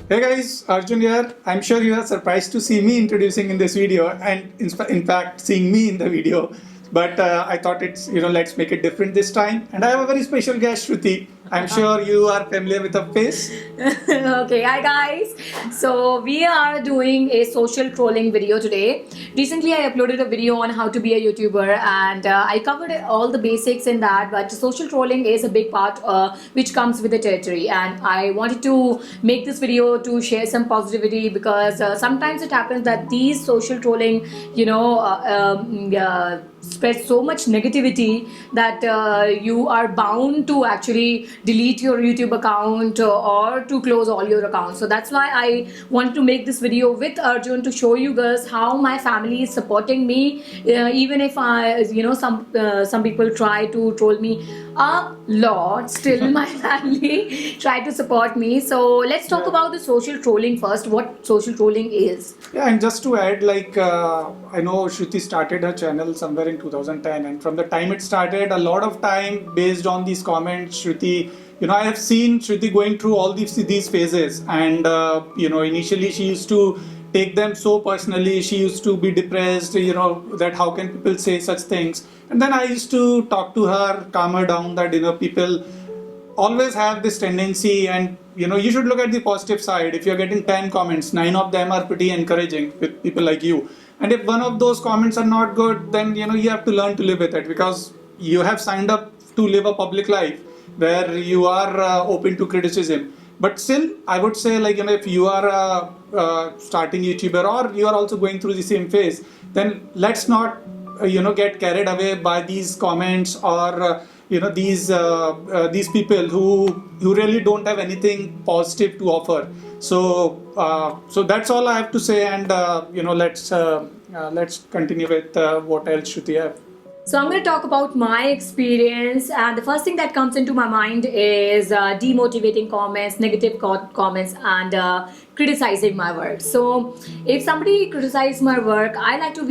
Hey guys, Arjun here. I'm sure you are surprised to see me introducing in this video and in fact seeing me in the video. But I thought let's make it different this time. And I have a very special guest, Shruti. I'm sure you are familiar with her face. Okay, hi guys. So we are doing a social trolling video today. Recently, I uploaded a video on how to be a YouTuber, and I covered all the basics in that. But social trolling is a big part, which comes with the territory. And I wanted to make this video to share some positivity because sometimes it happens that these social trolling, spread so much negativity that you are bound to actually delete your YouTube account or to close all your accounts. So that's why I wanted to make this video with Arjun to show you guys how my family is supporting me, even if some people try to troll me a lot. Still, my family try to support me. So let's talk about the social trolling first. What social trolling is? Yeah, and just to add, I know Shruti started her channel somewhere in 2010, and from the time it started, a lot of time based on these comments, Shruti, I have seen Shruti going through all these phases, and initially she used to take them so personally. She used to be depressed, that how can people say such things, and then I used to talk to her, calm her down, that people always have this tendency, and you should look at the positive side. If you're getting 10 comments, 9 of them are pretty encouraging with people like you, and if one of those comments are not good, then you have to learn to live with it, because you have signed up to live a public life where you are open to criticism. But still, I would say, if you are a starting YouTuber, or you are also going through the same phase, then let's not get carried away by these comments, or these people who really don't have anything positive to offer. So that's all I have to say, and let's continue with what else should we have. So I'm going to talk about my experience, and the first thing that comes into my mind is demotivating comments, negative comments, and criticizing my work. So if somebody criticizes my work, I like to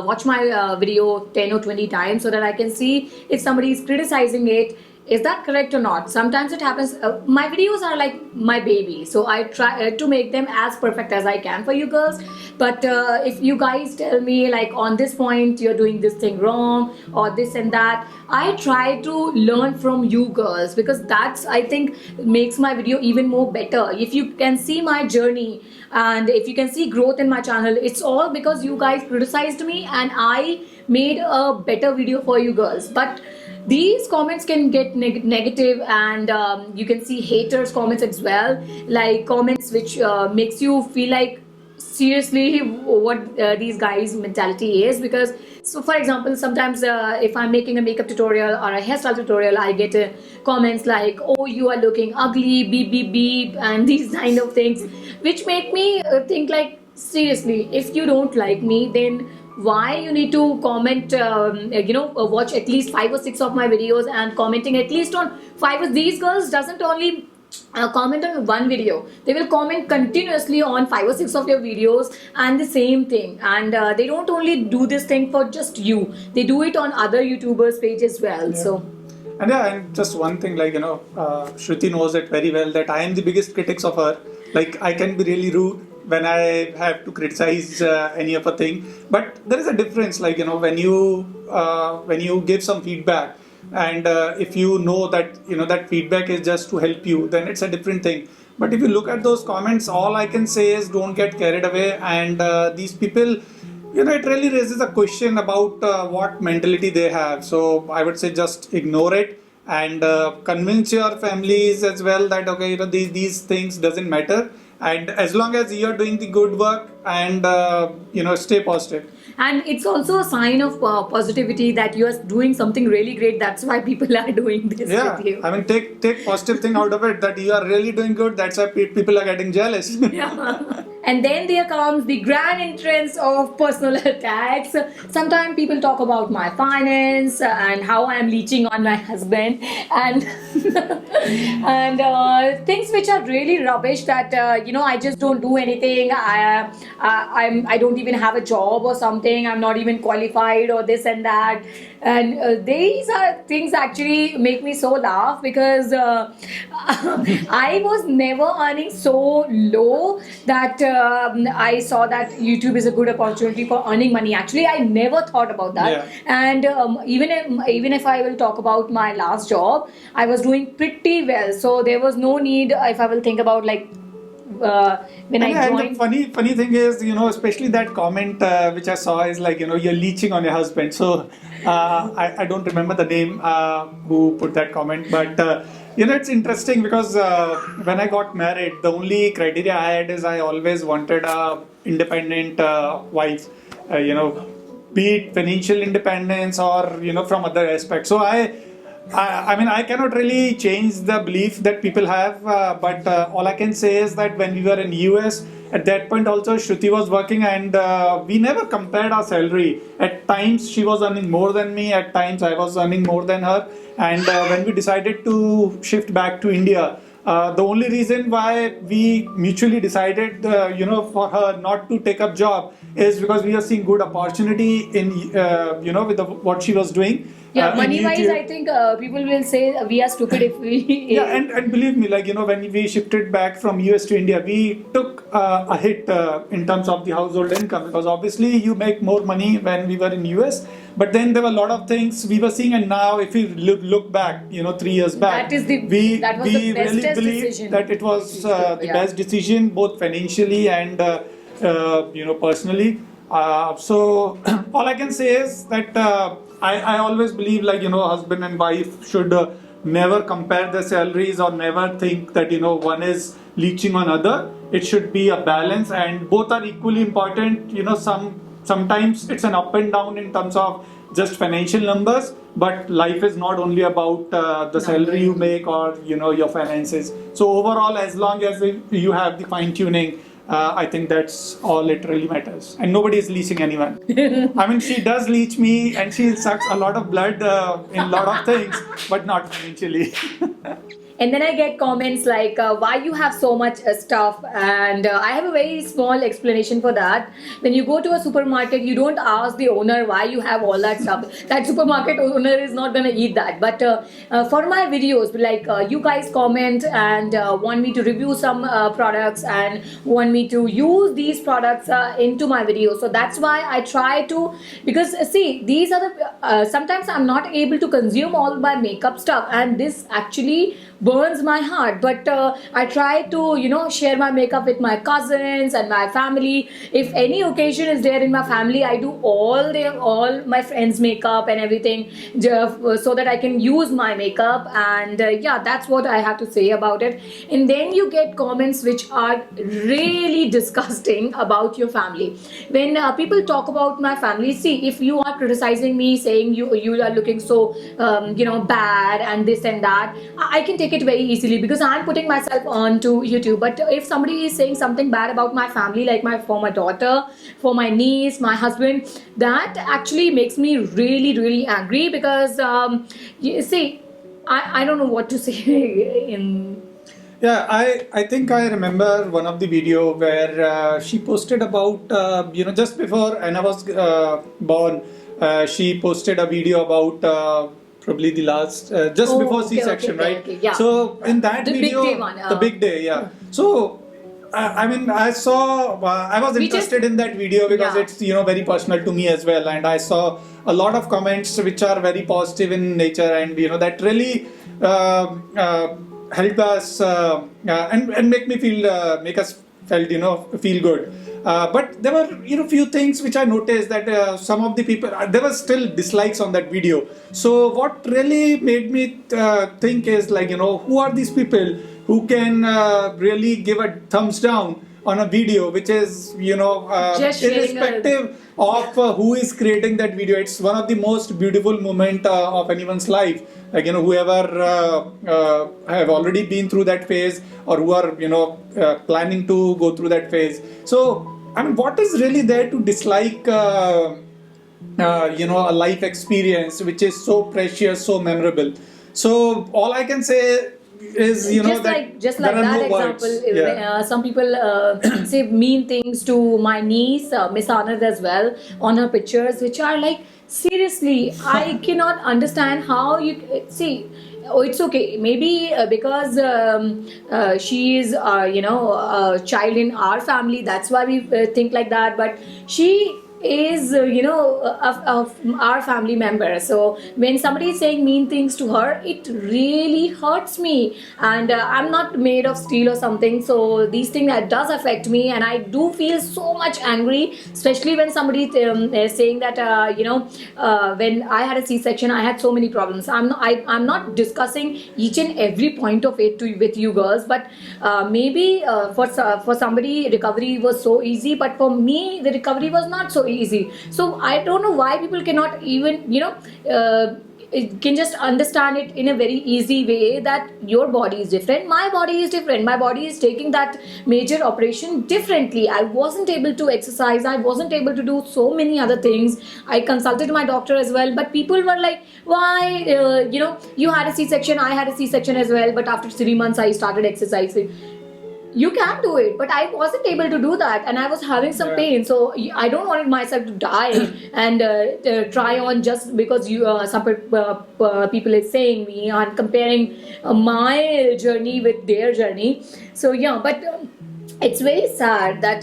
watch my video 10 or 20 times so that I can see if somebody is criticizing it, is that correct or not. Sometimes it happens, my videos are like my baby, so I try to make them as perfect as I can for you girls. But if you guys tell me like on this point you're doing this thing wrong or this and that, I try to learn from you girls, because that's, I think, makes my video even more better. If you can see my journey and if you can see growth in my channel, it's all because you guys criticized me and I made a better video for you girls. But these comments can get negative, and you can see haters comments as well, like comments which makes you feel like seriously what these guys mentality is. Because so for example, sometimes if I'm making a makeup tutorial or a hairstyle tutorial, I get comments like, oh, you are looking ugly, beep beep beep, and these kind of things, which make me think like, seriously, if you don't like me, then why you need to comment, watch at least 5 or 6 of my videos and commenting at least on 5 of these girls doesn't only comment on one video, they will comment continuously on 5 or 6 of your videos and the same thing. And they don't only do this thing for just you, they do it on other YouTubers page as well. Yeah. So and just one thing, Shruti knows it very well that I am the biggest critics of her. Like, I can be really rude when I have to criticize any of a thing, but there is a difference. When you give some feedback, and if you know that that feedback is just to help you, then it's a different thing. But if you look at those comments, all I can say is don't get carried away. And these people, it really raises a question about what mentality they have. So I would say just ignore it, and convince your families as well that okay, these things doesn't matter, and as long as you're doing the good work, and stay positive. and it's also a sign of positivity that you are doing something really great. That's why people are doing this Yeah, with you. I mean, take positive thing out of it, that you are really doing good. That's why people are getting jealous. Yeah. And then there comes the grand entrance of personal attacks. Sometimes people talk about my finance and how I am leeching on my husband, and and things which are really rubbish, that I just don't do anything. I don't even have a job or something. I'm not even qualified or this and that. And these are things actually make me so laugh because I was never earning so low that I saw that YouTube is a good opportunity for earning money. Actually, I never thought about that. Yeah. And even if I will talk about my last job, I was doing pretty well. So there was no need if I will think about like when I And the joined. funny thing is, especially that comment which I saw is like, you're leeching on your husband. So I don't remember the name who put that comment, but it's interesting because when I got married, the only criteria I had is I always wanted a independent wife. Be it financial independence or from other aspects. So I mean, I cannot really change the belief that people have, but all I can say is that when we were in US, at that point also Shruti was working, and we never compared our salary. At times she was earning more than me, at times I was earning more than her. And when we decided to shift back to India, the only reason why we mutually decided, for her not to take up job is because we are seeing good opportunity in, with what she was doing. Yeah, in money wise, YouTube. I think people will say we are stupid if we. Yeah, and believe me, like, when we shifted back from US to India, we took a hit in terms of the household income, because obviously you make more money when we were in US, but then there were a lot of things we were seeing, and now if we look back, 3 years back, That was the we really bestest believe decision. that it was the Yeah. best decision, both financially and personally. So all I can say is that I always believe, like, husband and wife should never compare their salaries, or never think that one is leeching on other. It should be a balance, and both are equally important. Sometimes it's an up and down in terms of just financial numbers, but life is not only about the salary you make, or your finances. So overall, as long as you have the fine tuning, I think that's all it really matters. And nobody is leeching anyone. I mean, she does leech me, and she sucks a lot of blood in a lot of things, but not financially. And then I get comments like, why you have so much stuff? And I have a very small explanation for that. When you go to a supermarket, you don't ask the owner why you have all that stuff. That supermarket owner is not going to eat that. But for my videos, like you guys comment and want me to review some products and want me to use these products into my videos. So that's why I try to, because see, these are the, sometimes I'm not able to consume all my makeup stuff, and this actually burns my heart, but I try to share my makeup with my cousins and my family. If any occasion is there in my family, I do all my friends makeup and everything, so that I can use my makeup. And yeah, that's what I have to say about it. And then you get comments which are really disgusting about your family. When people talk about my family, see, if you are criticizing me, saying you are looking so bad and this and that, I can take it very easily because I'm putting myself onto YouTube. But if somebody is saying something bad about my family, like for my daughter, for my niece, my husband, that actually makes me really, really angry, because you see, I don't know what to say in. Yeah, I think I remember one of the video where she posted about, just before Anna was born, she posted a video about probably the last, just Oh, before okay, C-section, okay, right? okay, yeah. So in that The big video, day one, the big day, yeah. So I mean, I saw, I was We just- interested in that video because Yeah. it's, very personal to me as well. And I saw a lot of comments which are very positive in nature, and, that really helped us and make us feel good. But there were few things which I noticed that some of the people, there were still dislikes on that video. So what really made me think is, like, who are these people who can really give a thumbs down on a video which is Just sharing irrespective of who is creating that video. It's one of the most beautiful moment of anyone's life. Like, whoever have already been through that phase, or who are planning to go through that phase. So I mean, what is really there to dislike a life experience which is so precious, so memorable? So all I can say is, you know, just that like just there like are that no example, words. Yeah. some people say mean things to my niece, Miss Anand, as well, on her pictures, which are like, seriously, I cannot understand how you see. Oh, it's okay. Maybe because she is, a child in our family. That's why we think like that. But she is, of our family member. So when somebody is saying mean things to her, it really hurts me. And I'm not made of steel or something. So these things that does affect me, and I do feel so much angry, especially when somebody is saying that, when I had a C-section, I had so many problems. I'm not discussing each and every point of it with you girls, but maybe for somebody recovery was so easy, but for me the recovery was not so easy. So I don't know why people cannot even, it can just understand it in a very easy way, that your body is different, my body is different, my body is taking that major operation differently. I wasn't able to exercise, I wasn't able to do so many other things. I consulted my doctor as well, but people were like, why, you had a C-section, I had a C-section as well, but after 3 months I started exercising. You can do it, but I wasn't able to do that, and I was having some Yeah. pain. So I don't want myself to die and try on just because people is saying me and comparing my journey with their journey. So yeah, but. It's very sad that,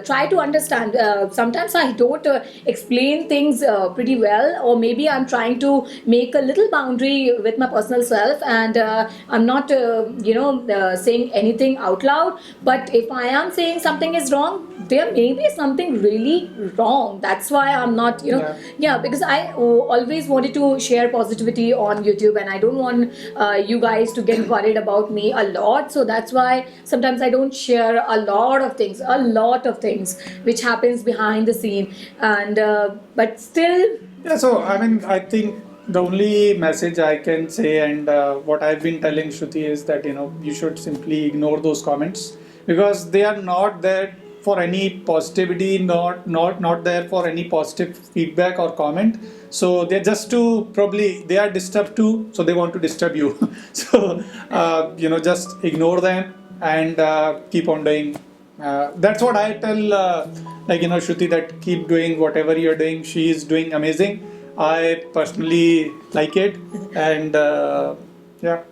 try to understand. Sometimes I don't explain things pretty well, or maybe I'm trying to make a little boundary with my personal self, and I'm not saying anything out loud. But if I am saying something is wrong, there may be something really wrong. That's why I'm not, yeah, because I always wanted to share positivity on YouTube, and I don't want you guys to get worried about me a lot. So that's why sometimes I don't share a lot of things which happens behind the scene. And but still, Yeah, so I mean, I think the only message I can say, and what I've been telling Shruti, is that, you should simply ignore those comments, because they are not there for any positivity, not there for any positive feedback or comment. So they're just to, probably they are disturbed too, so they want to disturb you. So just ignore them and keep on doing. That's what I tell, Shruti, that keep doing whatever you're doing. She is doing amazing. I personally like it, and yeah.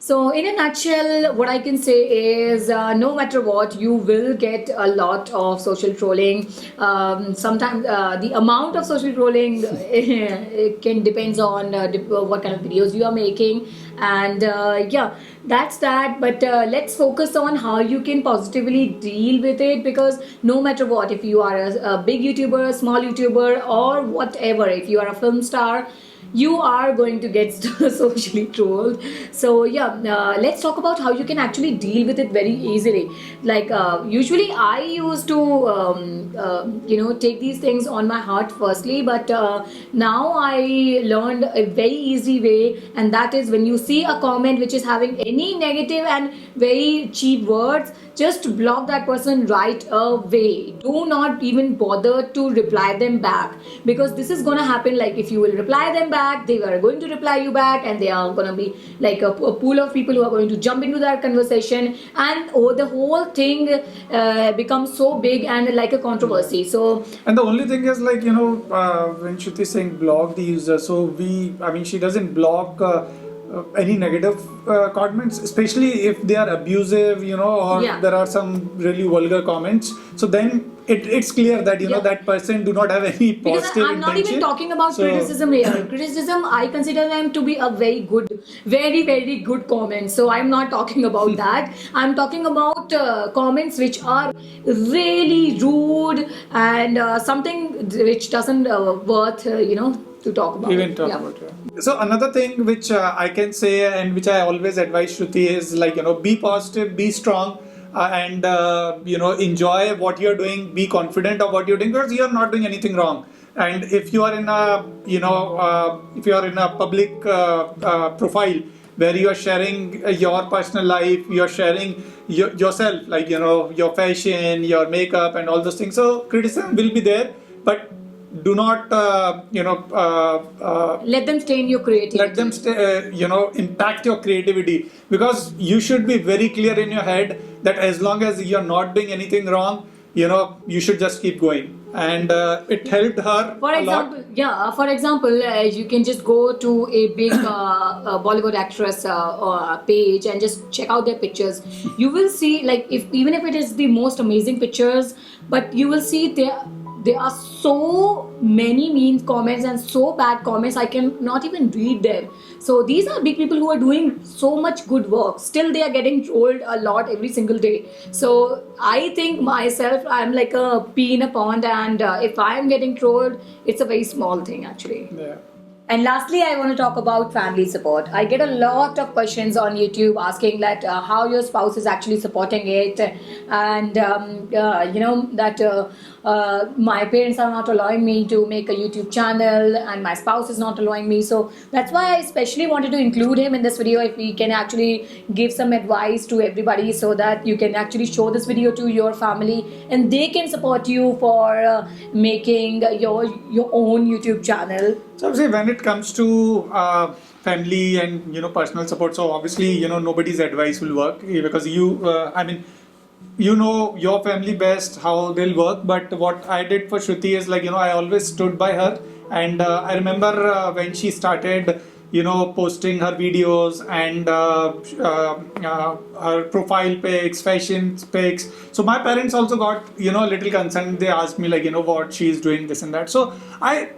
so, in a nutshell, what I can say is, no matter what, you will get a lot of social trolling. Sometimes the amount of social trolling it can depends on what kind of videos you are making, and yeah, that's that. But let's focus on how you can positively deal with it, because no matter what, if you are a big YouTuber, a small YouTuber, or whatever, if you are a film star, you are going to get socially trolled. So yeah, let's talk about how you can actually deal with it very easily. Like usually I used to take these things on my heart firstly, but now I learned a very easy way, and that is, when you see a comment which is having any negative and very cheap words, just block that person right away. Do not even bother to reply them back, because this is going to happen. Like, if you will reply them back, they are going to reply you back, and they are going to be like a pool of people who are going to jump into that conversation, and the whole thing becomes so big and like a controversy. So, And the only thing is, like, when Shruti is saying block the user, so she doesn't block any negative comments, especially if they are abusive, or yeah. there are some really vulgar comments. So then it's clear that, Yeah. that person do not have any Because positive I'm not even intention. talking about So- criticism here. Criticism, I consider them to be a very good, very, very good comment. So I'm not talking about that. I'm talking about comments which are really rude, and something which doesn't worth, to talk about. Even talk Yeah. about it. So another thing which I can say, and which I always advise Shruti, is, like, be positive, be strong, and enjoy what you're doing. Be confident of what you're doing, because you're not doing anything wrong. And if you are in a if you are in a public profile where you are sharing your personal life, you are sharing yourself, like, your fashion, your makeup, and all those things. So criticism will be there, but do not Let them stay in your creativity. let them impact your creativity, because you should be very clear in your head that as long as you're not doing anything wrong, you should just keep going. And it helped her For a example, lot. yeah. For example, you can just go to a big Bollywood actress page and just check out their pictures. You will see, like, even if it is the most amazing pictures, but you will see there are so many mean comments and so bad comments. I can not even read them. So these are big people who are doing so much good work. Still, they are getting trolled a lot every single day. So I think myself, I'm like a pea in a pond, and if I'm getting trolled, it's a very small thing actually. Yeah. And lastly, I want to talk about family support. I get a lot of questions on YouTube asking that how your spouse is actually supporting it, and that my parents are not allowing me to make a YouTube channel, and my spouse is not allowing me. So that's why I especially wanted to include him in this video. If we can actually give some advice to everybody, so that you can actually show this video to your family, and they can support you for making your own YouTube channel. So obviously, when it comes to family and personal support, so obviously nobody's advice will work, because you know your family best, how they'll work. But what I did for Shruti is, like, I always stood by her. And I remember when she started posting her videos and her profile pics, fashion pics. So my parents also got a little concerned. They asked me, like, what she's doing, this and that. So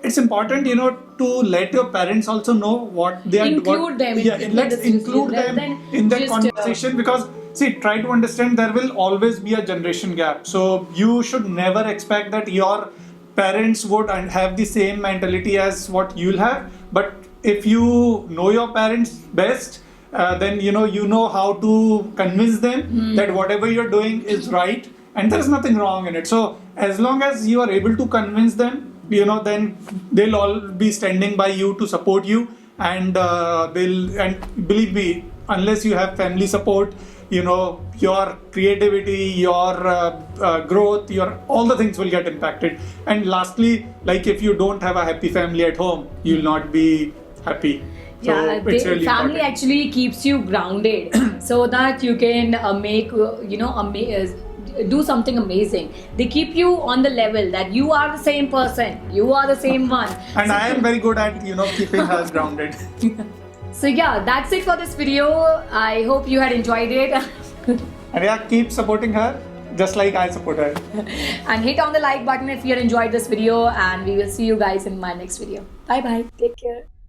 it's important to let your parents also know what they are. Include them. Yeah, let's include them in that conversation, because see, try to understand, there will always be a generation gap. So you should never expect that your parents would have the same mentality as what you'll have. But if you know your parents best, then you know how to convince them that whatever you're doing is right and there's nothing wrong in it. So as long as you are able to convince them, then they'll all be standing by you to support you. And believe me, unless you have family support, your creativity, your growth, all the things will get impacted. And lastly, like, if you don't have a happy family at home, you'll not be happy. So Yeah, it's really family important. actually keeps you grounded, so that you can do something amazing. They keep you on the level that you are the same person, you are the same one. And I am very good at keeping her grounded. So yeah, that's it for this video. I hope you had enjoyed it. And yeah, keep supporting her just like I support her. And hit on the like button if you had enjoyed this video, and we will see you guys in my next video. Bye bye. Take care.